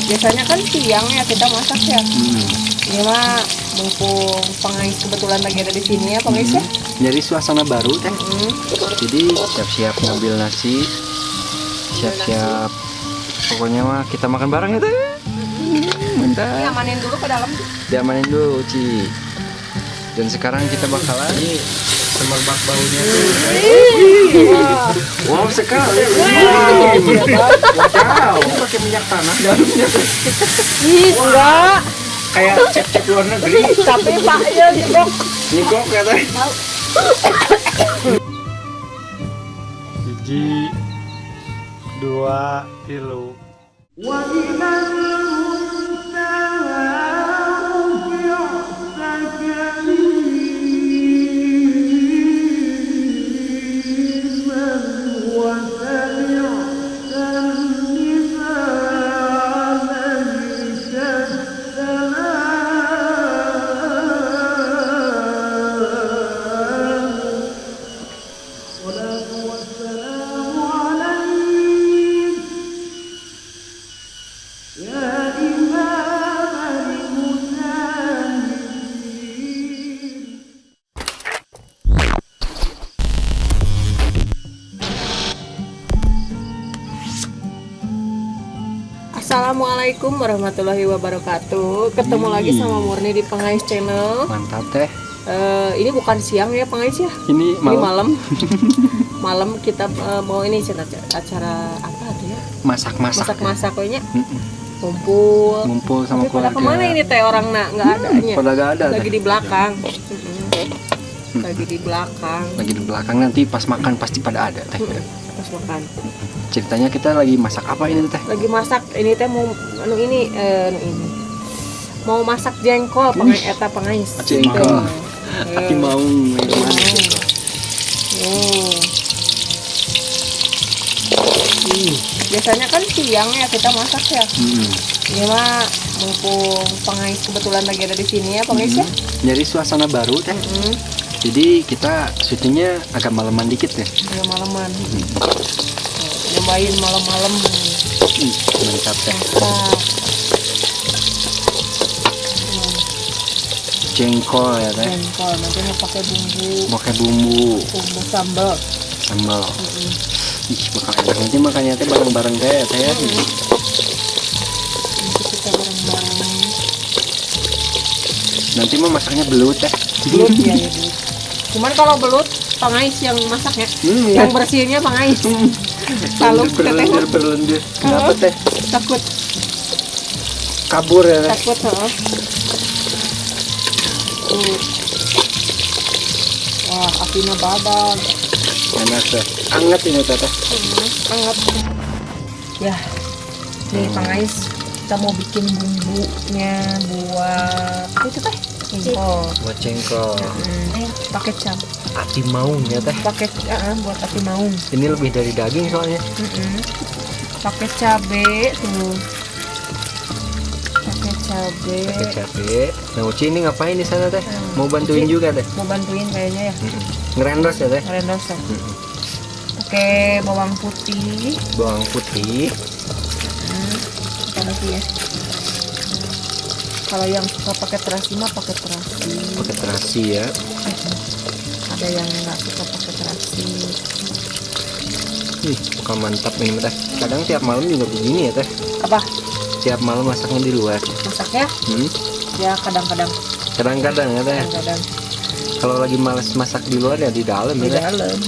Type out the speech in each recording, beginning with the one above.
Biasanya kan siang ya kita masak ya. Ini mah mumpung pengais kebetulan lagi ada di sini ya pengais ya. Jadi suasana baru teh. Jadi siap-siap ngambil nasi, siap-siap. Pokoknya mah kita makan bareng ya teh. Mantap. Diamanin dulu ke dalam. Diamanin dulu Ci. Dan sekarang kita bakalan tembak baunya. Wow sekali. Wow. Ini pakai minyak tanah. Enggak. Kayak cek-cek luar negeri. Tapi Pak ya nyegok. Nyegok ya teh. Hiji, 2, 3. Assalamualaikum warahmatullahi wabarakatuh. Ketemu lagi sama Murni di Pengais Channel. Mantap teh. Ini bukan siang ya Pengais ya. Ini Ini malam. malam. Malam kita mau ini acara apa tuh ya? Masak-masak. Masak-masak kayaknya. Kumpul. Ngumpul sama Tapi pada keluarga. kemana ini teh orang nggak adanya? Pada gak ada. Lagi Teh. di belakang. Lagi di belakang. Lagi di belakang, nanti pas makan pasti pada ada teh. Pas makan. Ceritanya kita lagi masak apa ini teh? Lagi masak ini teh mau ini mau masak jengkol pengais. Jengkol. Hati mau Biasanya kan siang ya kita masak ya. Ini mah mumpung pengais kebetulan lagi ada di sini ya pengais ya. Jadi suasana baru teh. Jadi kita syutingnya agak malaman dikit ya. Agak malaman. Nyobain malam-malam. Mantap teh. Jengkol ya teh. Jengkol nanti mau pakai Pakai bumbu bumbu sambal. sambal. Ih, bakal enak nanti makannya teh bareng-bareng teh ya teh. Nanti kita bareng-bareng. Nanti mah masaknya belut teh. Belut ya, ya belut. Cuman kalau belut pengais yang masaknya, yang bersihnya pengais. Lalu teteh berlendir. Kenapa teh? takut Kabur ya teh. takut heeh. Wah, apinya badak. Enak teh. Anget ini teh. Hangat. Ya, nih pengais kita mau bikin bumbunya buat itu teh jengkol. Buat jengkol. Pakai cap, Ati maung ya teh. pakai buat ati maung. Ini lebih dari daging soalnya. Pakai cabe tuh. Pakai cabe. Pakai cabe. Nah, Uci ini ngapain di sana teh? Mau bantuin juga teh? Mau bantuin kayaknya ya. Ngerendos ya teh? Ngerendos ya. Pakai bawang putih. Bawang putih. Kita lagi ya. Kalau yang suka pakai terasi mah pakai terasi. Pakai terasi ya. Ada yang nggak suka pakai terasi. Bakal mantap ini teh. Kadang tiap malam juga begini ya teh. Apa? Tiap malam masaknya di luar. Masaknya? Ya kadang-kadang. Kadang-kadang ya teh. Kadang-kadang Kalau lagi males masak di luar ya di dalam di ya teh. dalam.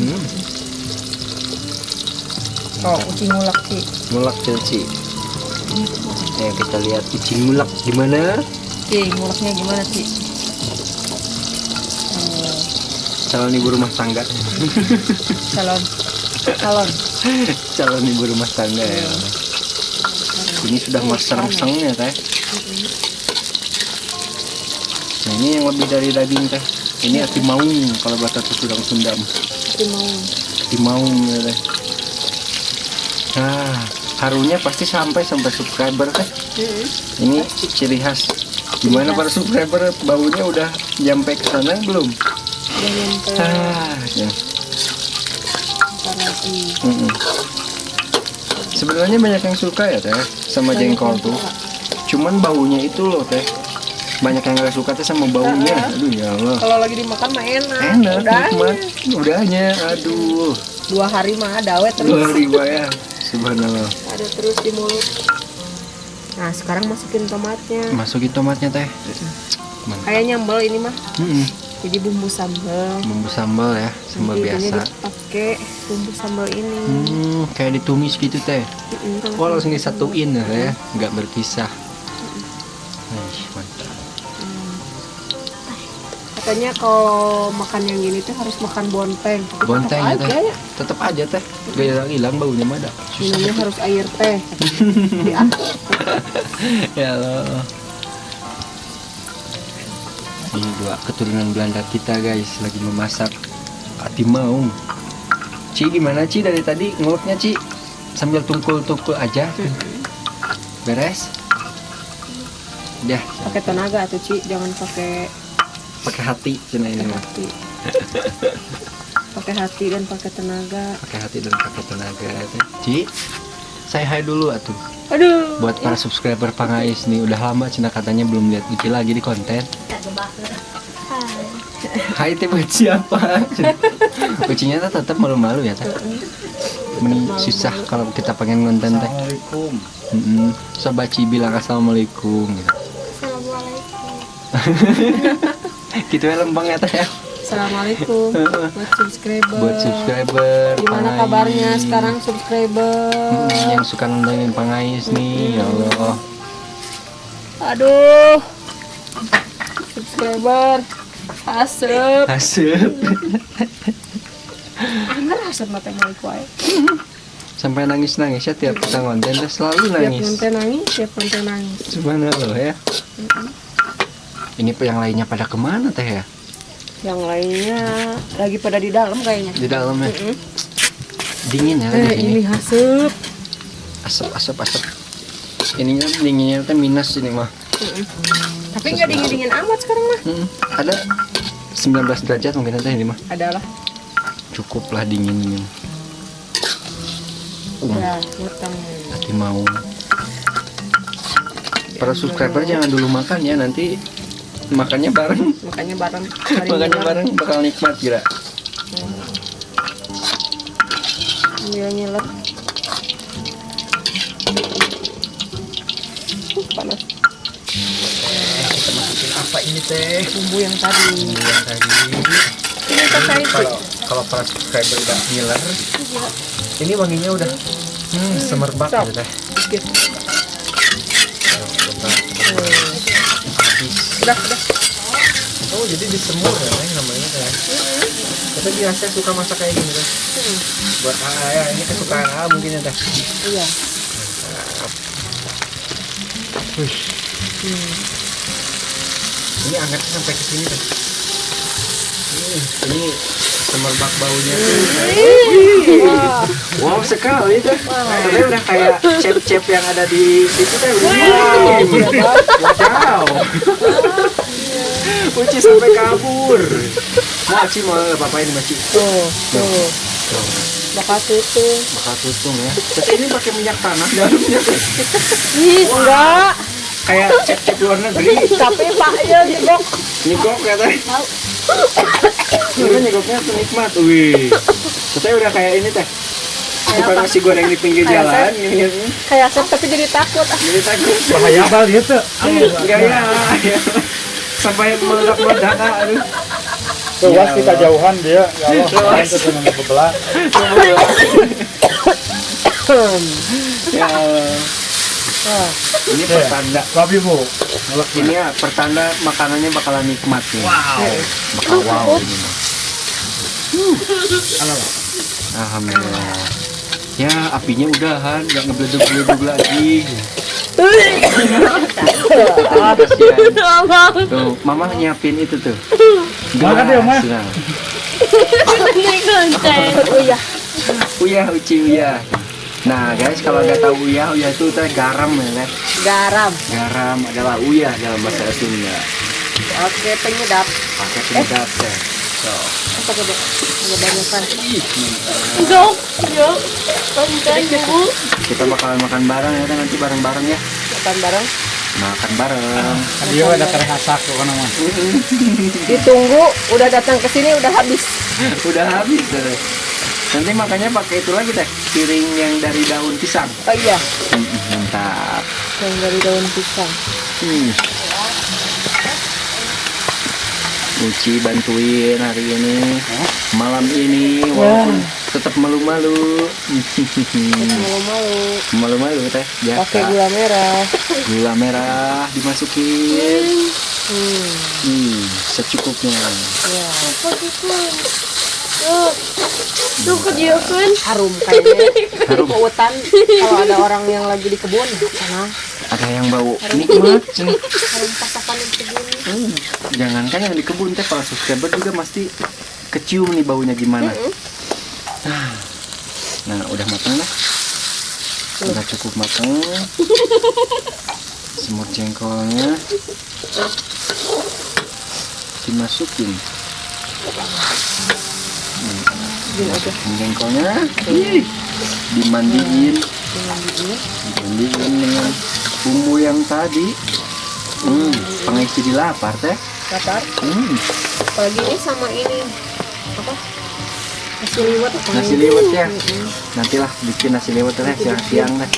Oh, uci ngulek sih. Mulak Ci. Ya kita lihat Uci mulak gimana. Nguleknya gimana sih? Calon ibu rumah tangga. Calon. Calon. Calon ibu rumah tangga ya. Ini sudah meseng ya teh. Nah ini yang lebih dari daging teh. Ini ati maung kalau bahasa Sudang Sunda. Uci mau. Ati maung ya teh. Nah harunya pasti sampai subscriber teh. Ini ciri khas. Gimana para subscriber, baunya udah nyampe ke sana belum? Udah nyampe. Ya. Ntar lagi. Sebenarnya banyak yang suka ya teh sama jengkol tuh. Cuman baunya itu loh teh. Banyak yang nggak suka teh sama baunya. Aduh ya Allah. Kalau lagi dimakan mah enak. Enak, Udah nikmat. Udahnya, aduh. 2 hari mah dawet terus. Luar ya. Subhanallah. Ada terus di mulut. Nah, sekarang masukin tomatnya. Masukin tomatnya teh. Mantap. Kayak nyambel ini mah. Mm-mm. Jadi bumbu sambal. Bumbu sambal ya, sambal Nanti biasa. pakai bumbu sambal ini. Kayak ditumis gitu teh. Mm-mm. Oh langsung disatuin ya, nggak berpisah. Mantap. Katanya kalau makan yang gini tuh harus makan bonteng. Tapi Bonteng ya tetap teh. aja ya. Tetap aja teh. Gak hilang baunya mah ada. Minumnya harus air teh. Ya. Ya Allah. Ini 2 keturunan Belanda kita guys lagi memasak ati maung. Ci gimana Ci dari tadi nguleknya Ci? Sambil tungkul-tungkul aja. Beres? Dah, Pakai tenaga tuh Ci, jangan pakai pakai hati cina ini mah. hati. Pakai hati dan pakai tenaga. Pakai hati dan pakai tenaga. Ci, saya hai dulu atuh. Aduh. Buat para subscriber Pangais nih udah lama cina katanya belum lihat Uci lagi di konten. Hai teh buat siapa? Ucinya tuh tetap malu-malu ya teh. Meni susah kalau kita pengen ngonten teh. Assalamualaikum. Sobaci bilang assalamualaikum gitu. Gitu ya lembang ya teh ya. Assalamualaikum buat subscriber. Buat subscriber Gimana Pangais. kabarnya sekarang subscriber? Yang suka nontonin Pangais nih, ya Allah. Aduh. Subscriber. Asep. Asep. Bener asep mata maliku aja. Sampai nangis-nangis ya tiap kita ngonten teh selalu Tiap nangis. konten nangis, tiap konten nangis. Subhanallah ya. Ini yang lainnya pada kemana teh ya? Yang lainnya lagi pada di dalam kayaknya. Di dalam ya. Dingin ya di sini. Ini asep. Asap. Ininya dinginnya teh minus ini mah. Tapi nggak dingin-dingin amat sekarang mah. Ada 19 derajat mungkin teh ini mah. Adalah. Cukup lah dingin. Udah, matang. Hati mau. Para subscriber jangan dulu makan ya, nanti makannya bareng. Makanya bareng. Makannya bareng bakal nikmat kira. Sambil nyelet. Panas. Kita masukin apa ini teh? Bumbu yang tadi. Ini pakai Kalau para subscriber udah ngiler, ini wanginya udah semerbak Sok. gitu teh. dikit. Udah. Oh jadi disemur ya namanya teh. Tapi biasa suka masak kayak gini teh. Buat ya ini kesukaan mungkin ya teh. Iya. Wih. Ini angetnya sampai ke sini teh. Ini semerbak baunya. Wow sekali teh. Tapi udah kayak chef-chef yang ada di situ teh. Wow. Uci sampai kabur. Maci mau apa ini Maci? Tuh. Bakal tutung. Bakal tutung ya. Tapi ini pakai minyak tanah dalamnya. Enggak. Kayak cep-cep luar negeri. Tapi Pak ya nyegok. Nyegok ya teh. Ini nyegoknya tuh nikmat. Wih. Saya udah kayak ini teh. Bukan nasi goreng di pinggir Kayak jalan. Kayak asep tapi jadi takut. Jadi takut. Bahaya banget gitu. Enggak ya. Sampai meledak-meledak. Aduh. Luas kita jauhan dia. Ya Allah, itu dengan bebelah. Ya. Ini pertanda. Babi bu. Ini ya pertanda makanannya bakalan nikmat nih. Bakal wow ini mah. Alhamdulillah. Ya apinya udahan, nggak ngebleduk-bleduk lagi. Kasihan. Tuh, mama nyiapin itu tuh. Makan dia, Ma. Nah. Iya. Uyah, Uci Uyah. Nah guys, kalau nggak tahu uyah itu teh garam ya teh. Garam. Garam adalah uyah dalam bahasa Sunda. Oke, penyedap. Pakai penyedap teh. Apa coba? Nggak banyak kan? Enggak, ya. Konten bu. Kita bakalan makan bareng ya nanti bareng-bareng ya. Makan bareng. Makan bareng. Dia udah terhasak kok kan mah. Ditunggu, udah datang ke sini udah habis. Udah habis. Nanti makanya pakai itu lagi teh, piring yang dari daun pisang. Oh iya, Mantap. yang dari daun pisang. Uci bantuin hari ini, malam ini, walaupun tetap malu-malu. Malu-malu. Malu-malu teh, Pakai biasa. gula merah. Gula merah dimasukin. Secukupnya. Ya. Apa gitu? Tuh kejauhan. Harum kayaknya. Harum. Keutan kalau ada orang yang lagi di kebun sana. Ada yang bau nikmat. Cen. Harum pasakan di kebun. Jangankan yang di kebun teh, para subscriber juga pasti kecium nih baunya gimana. Nah, udah matang lah. Udah cukup matang. Semur jengkolnya dimasukin. Gini aja. Jengkolnya dimandiin dengan bumbu yang tadi. Pengisi di lapar teh. Lapar. Apalagi ini sama ini apa? Nasi liwet apa? Nasi liwet ya. Nantilah bikin nasi liwet teh siang-siang deh.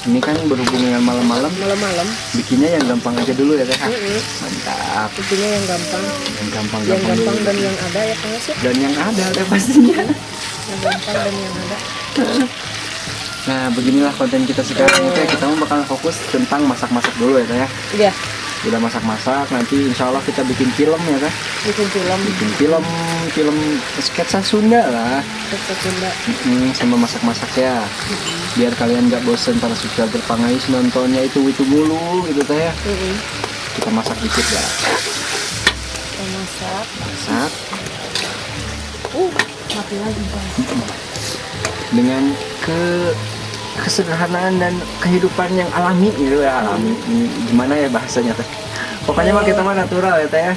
Ini kan berhubung dengan malam-malam, Malam-malam. bikinnya yang gampang aja dulu ya teh. Mantap. Bikinnya yang gampang. Yang gampang Yang gampang dulu. dan yang ada ya Kang Asep. Dan yang ada deh pastinya. Yang gampang dan yang ada. Nah, beginilah konten kita sekarang ya teh. Kita mau bakal fokus tentang masak-masak dulu ya teh ya. Iya, Udah masak-masak, nanti insya Allah kita bikin film ya teh. bikin film. Bikin film sketsa Sunda lah. Tetap Sunda. Sama masak-masak ya. Biar kalian nggak bosen para subscriber Pangais nontonnya itu mulu gitu teh ya. Kita masak dikit ya. Kita masak. Masak Mati lagi Bang. dengan kesederhanaan dan kehidupan yang alami gitu ya, alami. Gimana ya bahasanya teh? Pokoknya mah kita mah natural ya teh ya.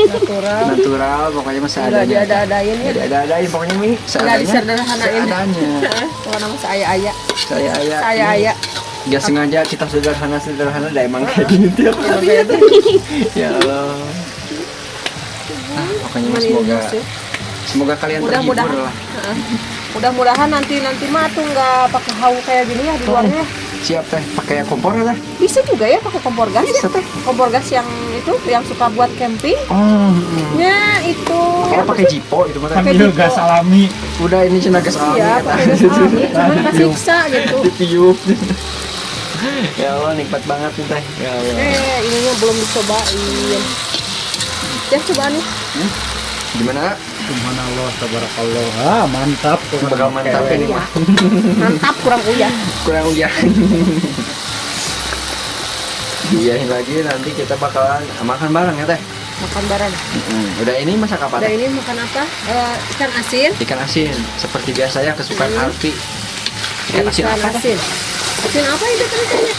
Natural. Natural, pokoknya mah Enggak seadanya. diada-adain ya. Ada-adain pokoknya mah Enggak seadanya. disederhanain. Seadanya. Kalau nama saya Aya. Saya Saya Aya. Ya sengaja kita sederhana dah emang kayak gini tiap Emang hari. kayak gitu. Ya Allah. Pokoknya mah semoga kalian terhibur Mudah-mudahan. lah. Mudah-mudahan nanti mah tuh nggak pakai hawu kayak gini ya di luarnya. Siap teh, pakai kompor lah. Bisa juga ya pakai kompor gas ya. Kompor gas yang itu yang suka buat camping. Ya itu. Oh, pakai jipo itu mah teh. Kan juga gas alami. Udah ini cina gas alami Iya, ya, pakai teh. gas alami, cuman kesiksa gitu. Ditiup. Ya Allah, nikmat banget nih teh. Ya Allah. Ininya belum dicobain. Ya coba nih. Gimana? Subhanallah, tabarakallah. Ah, mantap. Bakal mantap ini Iya. mah. Mantap kurang uyah. Kurang hujan. Iyahin lagi nanti kita bakalan makan bareng ya teh. Makan bareng. Udah ini masak apa Udah teh? ini makan apa? Ikan asin. Ikan asin. Seperti biasa ya kesukaan Arfi. Ikan asin Ikan apa teh? asin. Asin apa itu terusnya?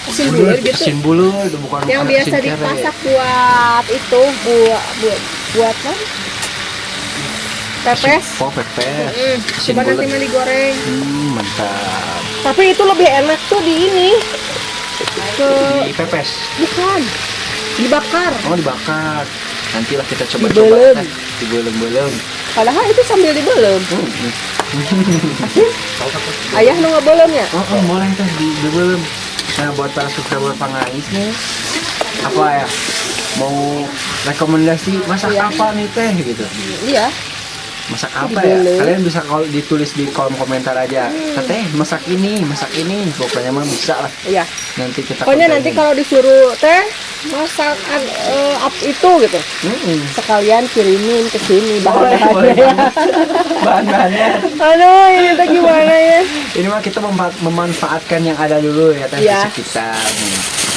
Asin bulur gitu. Asin bulur, itu bukan Yang asin biasa kere. dimasak buat itu buat apa? Pepes. Oh, pepes. Asin Coba nanti bulat. mah digoreng. Mantap. Tapi itu lebih enak tuh di ini. Ke Di pepes. bukan. Dibakar. Oh, dibakar. Nantilah kita Dibelem. coba-coba teh. Dibelem-belem. Padahal itu sambil dibelem. Hmm. Ayah nu ngebelem ya? Oh, boleh teh dibelem. Nah, buat para subscriber Pangais nih, apa ya? Mau rekomendasi masak Iya. apa nih teh gitu? Iya. Masak apa Dibelem. ya? Kalian bisa kalau ditulis di kolom komentar aja. Teh masak ini. Pokoknya mah bisa lah. Iya. Nanti kita Pokoknya kontenin. nanti kalau disuruh teh masak up itu gitu. Sekalian kirimin ke sini Boleh, bahan-bahannya ya. Bahan-bahannya. Aduh, ini tuh gimana ya? Ini mah kita memanfaatkan yang ada dulu ya teh Iya. di sekitar.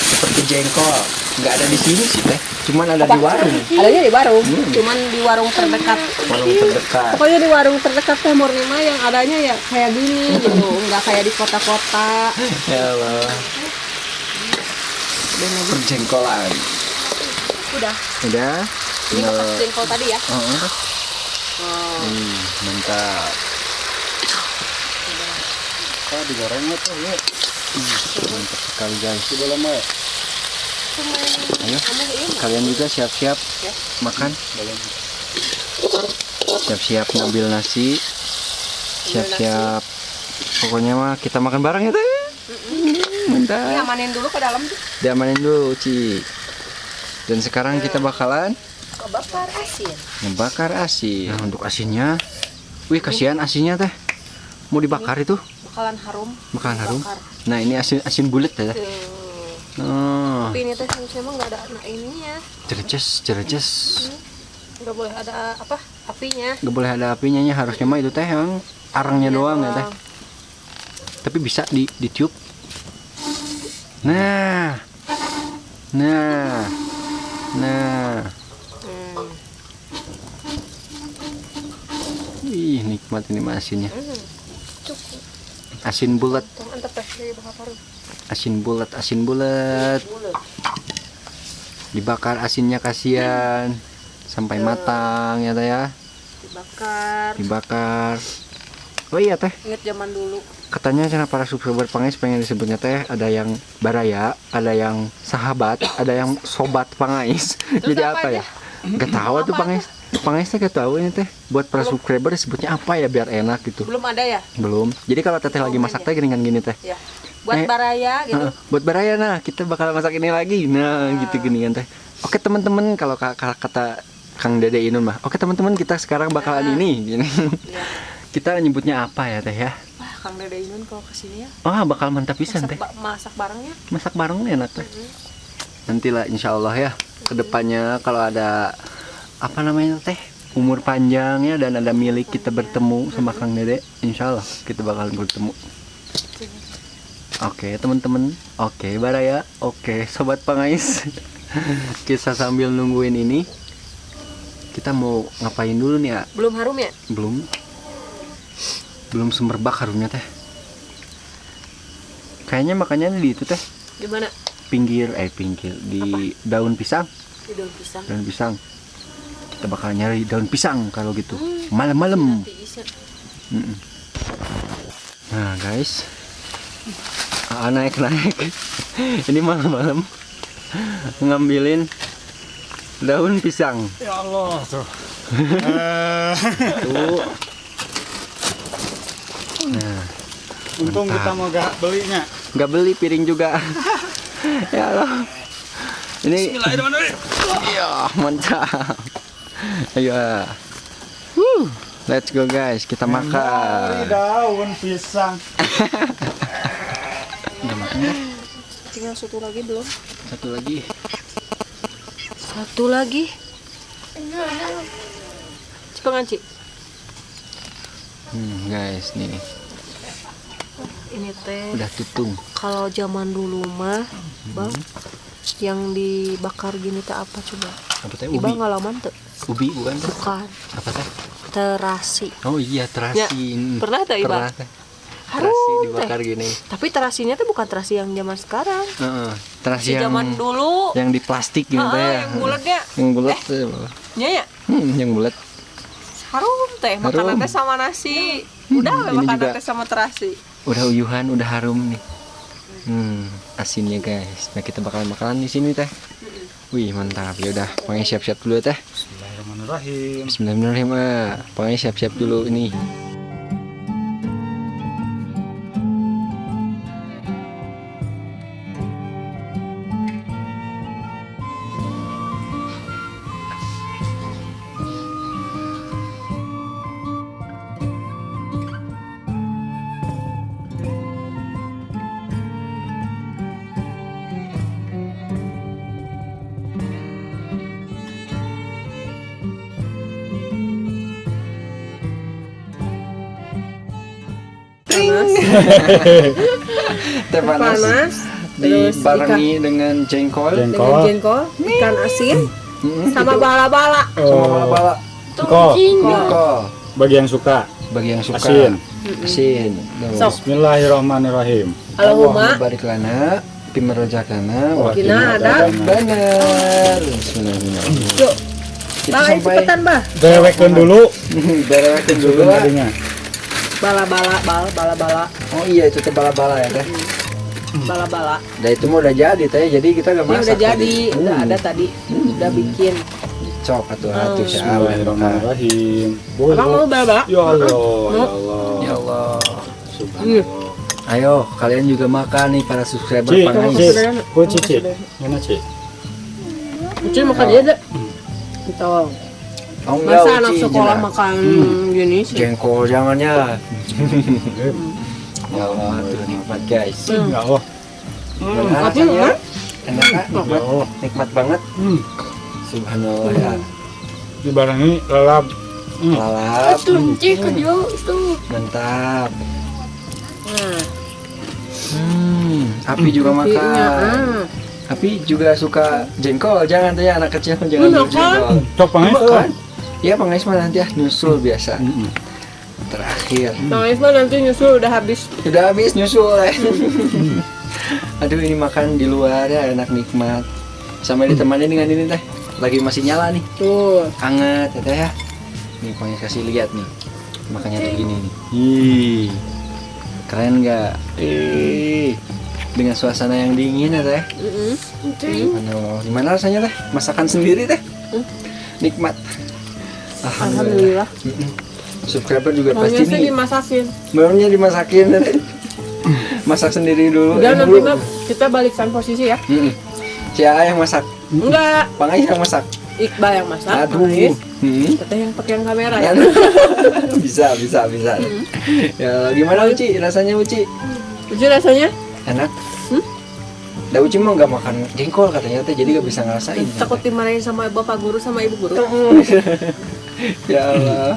Seperti jengkol, nggak ada di sini sih teh, cuman ada Apa? di warung. Adanya di warung, cuman di warung terdekat. Warung terdekat. Pokoknya di warung terdekat teh murni mah yang adanya ya kayak gini gitu, nggak kayak di kota-kota. Ya Allah. Perjengkolan. Udah. Udah. Ini Tinggal. ngepas jengkol tadi ya. Mantap. Ah, digorengnya tuh, ya. Mantap sekali guys. Sudah lama ya? Ayo, kalian juga siap-siap makan. Siap-siap ngambil nasi. Siap-siap. Pokoknya mah kita makan bareng ya teh. Ini Mantap. amanin dulu ke dalam tuh. Diamanin dulu, Ci. Dan sekarang kita bakalan Kebakar asin. ngebakar asin. Nah, untuk asinnya, wih kasihan asinnya teh. Mau dibakar itu, Bakalan harum. bakalan harum. Bakar. Nah ini asin bulat ya. Tuh. Oh, Tapi ini teh harusnya emang nggak ada anak ininya. cereces. Nggak boleh ada apa apinya. Gak boleh ada apinya nya, harusnya mah itu teh yang arangnya doang ya teh. Tapi bisa ditiup. Nah. Ih, nikmat ini mah asinnya. Cukup. Asin bulat, Tong antep teh dari bakar. asin bulat. Dibakar asinnya kasihan sampai matang ya teh ya. Dibakar. Oh iya teh, Ingat zaman dulu. katanya cara para subscriber Pangais pengen disebutnya teh ada yang baraya, ada yang sahabat, ada yang sobat Pangais. Jadi apa apa ya? Gak tahu tuh Pangais. Pangais teh gak tahu ini teh. Buat para subscriber disebutnya apa ya biar enak gitu. Belum ada ya? Belum. Jadi kalau teteh lagi masak teh gini teh. Ya. Buat baraya gitu. Buat baraya nah, kita bakal masak ini lagi. Nah, gitu gini kan teh. Oke teman-teman, kalau kata Kang Dede Inun mah. Oke teman-teman, kita sekarang bakalan ini gini. Ya. Kita nyebutnya apa ya teh ya? Wah, Kang Dede Inun kalau kesini ya. Oh, bakal mantap pisan teh. Masak barengnya. Masak bareng enak teh. Nantilah insya Allah ya kedepannya kalau ada apa namanya teh umur panjangnya dan ada milik kita bertemu sama Kang Dede, insya Allah kita bakal bertemu. Oke teman-teman, oke baraya, oke sobat Pangais. Kita sambil nungguin ini, kita mau ngapain dulu nih ya? Belum harum ya? Belum semerbak harumnya teh. Kayaknya makanya di itu teh Di mana? pinggir di daun pisang. Di daun pisang. Daun pisang. Kita bakal nyari daun pisang kalau gitu. Malam-malam. Nanti bisa. Nah, guys. Naik. Ini malam-malam ngambilin daun pisang. Ya Allah tuh. Tuh. Nah, Untung kita mau gak belinya. nggak beli piring juga. Ya Allah. Ini Bismillahirrahmanirrahim. iya, mantap. Ayo. Let's go guys, kita Mari makan. daun pisang. Udah makan ya? Tinggal satu lagi belum? Satu lagi. Satu lagi. Cepat Ci. Guys, nih Ini teh udah tutung. kalau zaman dulu mah, Bang, yang dibakar gini teh apa coba? Apa teh? Iba Ubi. ngalaman tuh? Ubi bukan teh? Bukan. Apa teh? Terasi. Oh iya, terasi. Pernah tuh Iba? Pernah teh. Harum Terasi teh. dibakar gini. Tapi terasinya tuh bukan terasi yang zaman sekarang. Heeh. Terasi Si yang zaman dulu. yang di plastik gitu teh ya. Yang bulatnya. Yang bulat teh. Ya ya. Yang bulat. Harum teh. Makanan Harum. teh sama nasi. Udah ini makanan juga. teh sama terasi. Udah uyuhan, udah harum nih. Asinnya guys. Nah, kita bakalan makanan di sini teh. Wih, mantap. Ya udah, pengen siap-siap dulu teh. Bismillahirrahmanirrahim. Bismillahirrahmanirrahim. Pengen siap-siap dulu ini. Teh panas dibarengi dengan jengkol. Jengkol. ikan asin, sama gitu. bala-bala. Sama bala-bala. Jengkol. Jengkol. Bagi yang suka. Bagi yang suka. Asin. Asin. Sok. Bismillahirrahmanirrahim. Allahumma barik lana Pimerojagana Kina ada. bener. Bismillahirrahmanirrahim. Yuk. Kita Bah, sampai cepetan, Bah. Dewekeun dulu. berewakin dulu. ah. Tadinya. Bala-bala. Oh iya itu teh bala-bala ya teh. Bala-bala. Dah itu mah udah jadi teh, jadi kita gak Ini masak. udah jadi, tadi. udah ada tadi. Udah bikin. Cok atuh siapa Bismillahirrahmanirrahim. Abang mau bala-bala? Ya Allah, ya Allah. Ya Allah. Subhanallah. Ayo kalian juga makan nih para subscriber Ci, Pangais. Ci, ku Ci. Mana Ci? Uci makan dia deh. Gitu. Oh enggak, Masa anak Uci, sekolah jangan. makan gini sih? Jengkol jangan ya. Ya Allah, tuh nikmat guys. Ya Allah. Benar Tapi rasanya? enak. Enak kan? Nikmat, Oh. nikmat banget. Subhanallah ya. Dibarengi lalap. Lalap, Tunci ke dia itu. mantap. Nah, Api juga iya, makan. Api juga suka jengkol, jangan tuh ya anak kecil jangan Makan. jengkol. Cok Pangais. Makan. Iya Pangais mah nanti ya nyusul biasa. Terakhir. Bang Isma nanti nyusul udah habis. Udah habis nyusul. Aduh ini makan di luar ya enak nikmat. Sampai ditemani dengan ini teh. Lagi masih nyala nih. Tuh. Anget ya teh ya. Nih Pangais kasih lihat nih. Makanya tuh gini nih. Ih. Keren nggak? Dengan suasana yang dingin ya teh. Aduh, gimana rasanya teh? Masakan sendiri teh? Nikmat. Alhamdulillah. Subscriber juga Maunya pasti sih nih. dimasakin. Maunya dimasakin. Masak sendiri dulu. Udah nanti mah kita balikkan posisi ya. Si A yang masak, Enggak, Pangais yang masak. Iqbal yang masak. Aduh. Pangais. Hmm. Teteh yang pakai kamera ya. bisa. Ya, gimana Uci? Rasanya Uci? Uci rasanya Enak? Dah Uci mau nggak makan jengkol katanya teh, jadi nggak bisa ngerasain. takut dimarahin sama bapak guru sama ibu guru. Ya Allah.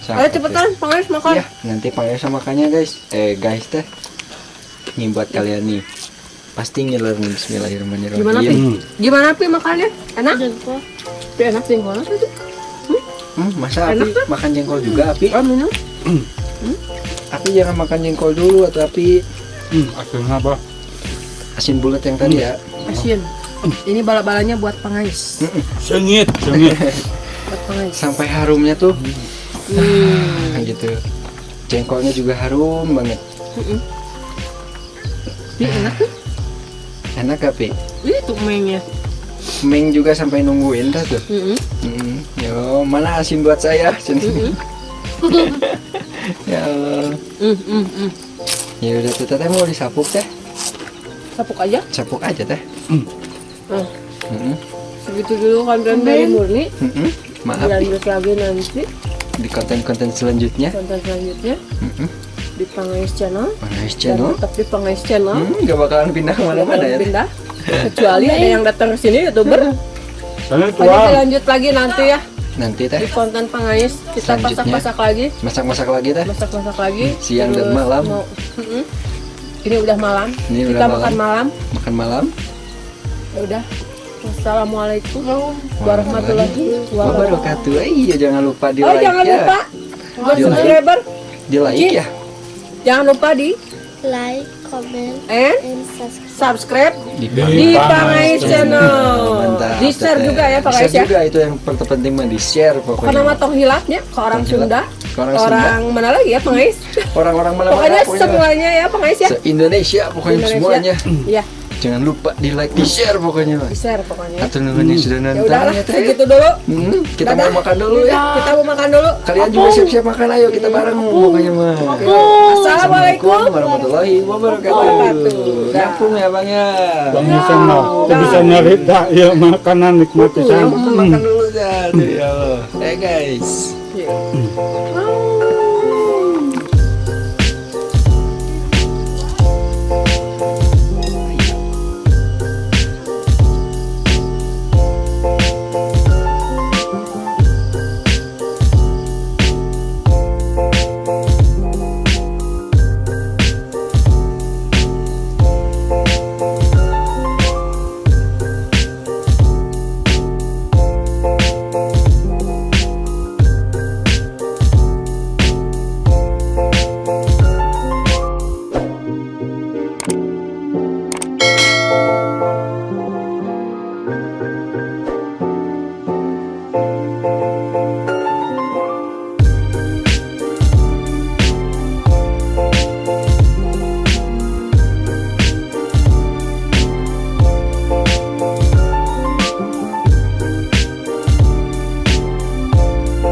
Ayo cepetan, Pangais makan. Ya, nanti Pangais makannya guys. Guys teh. Nih buat kalian nih. Pasti ngiler nih bismillahirrahmanirrahim. Gimana Pi? Gimana Pi makannya? Enak? Jengkol. Pi enak jengkolnya tadi. Masa Enak Api makan jengkol juga Api? Minum. Api jangan makan jengkol dulu atau Api Akhirnya apa? asin bulat yang tadi ya. Asin. Ini bala-balanya buat Pangais. Sengit. Buat Pangais. Sampai harumnya tuh gitu. Jengkolnya juga harum banget. Pi enak tuh. Enak gak Pi? Itu mainnya. Meng juga sampai nungguin tuh. Yo, mana asin buat saya? Ya Allah. Ya udah tuh teh mau disapuk teh. Sapuk aja. Sapuk aja teh. Nah, Mm-mm. segitu dulu konten dari Murni. Mm-mm. Maaf Pi. Lanjut lagi nanti Di konten-konten selanjutnya. konten selanjutnya Mm-mm. di Pangais Channel. Pangais Dan channel. tetap di Pangais Channel. Gak bakalan pindah kemana-mana ya. Pindah. Kecuali ada yang datang ke sini youtuber. Soalnya Pokoknya tua. dilanjut lagi nanti ya Nanti teh di konten Pangais kita Selanjutnya. masak-masak lagi, masak-masak lagi teh. masak-masak lagi. Siang dan Terus malam. Ini udah malam. Ini kita udah makan malam. Makan malam. Ya udah. Wassalamualaikum warahmatullahi wabarakatuh. Wabarakatuh. Iya jangan lupa di Oh like jangan ya. lupa buat Di like. subscriber Di like ya. jangan lupa di Like, comment, and and subscribe. subscribe Di di Pangais Channel. Mantap. Di share Teteh. juga ya Di Pangais share ya. juga itu yang terpenting mah di share Bukan pokoknya. nama tonghilatnya ke orang Tonghilat. Sunda. Ke orang Orang mana lagi ya Pangais? Orang-orang mana Pokoknya semuanya ya Pangais ya. Se-Indonesia pokoknya Indonesia. semuanya. Iya, Jangan lupa di like, di share pokoknya mah. di share pokoknya. Atau nungguin yang sudah Ya nonton udahlah, ya teh. segitu dulu. Kita Dadah. mau makan dulu ya. Kita mau makan dulu. Kalian juga siap-siap makan ayo kita bareng pokoknya mah. Assalamualaikum warahmatullahi wabarakatuh. Wabarakatuh. Nyambung ya Bang ya. Bang Channel. Itu bisa nyari dah ya makanan nikmat pisan. Makan dulu dah. Ya Allah. Guys. Iya.